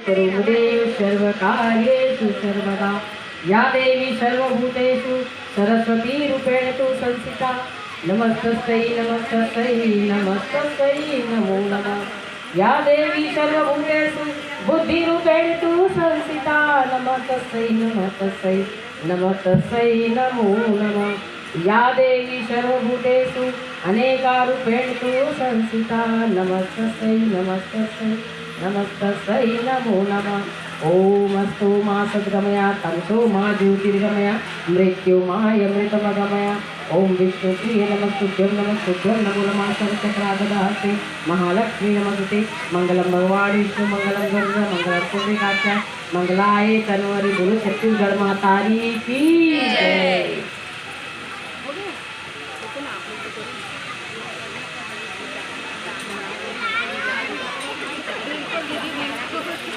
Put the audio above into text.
करुं देव सर्वकार्येषु सर्वदा। या देवी सर्वभूतेषु सरस्वतीरूपेण तु संस्थिता। नमस्तस्यै नमस्तस्यै नमस्तस्यै नमो नमः। या देवी सर्वभूतेषु बुद्धिरूपेण तु संस्थिता। नमस्तस्यै नमस्तस्यै नमस्तस्यै नमो नमः। या देवी सर्वभूतेषु अनेकारूपेण तु संस्थिता। नमस्तस्यै नमस्तस्यै नमस्तस्यै नमो नमः। ओम अस्तु मा सद्गमया तमसो मा ज्योतिर्गमया मृत्युमायमृतमगमया। ओम विष्णुप्रिय नमस्तुभ्यं नमो नमः सर्वचक्रागदास्ते महालक्ष्मी नमस्ते। मंगलम भगवान विष्णु मंगलम गरुड़ मंगलम पुण्यकाक्षा मंगलाय तनवरी बोलो छत्तीसगढ़ मातारी की जय।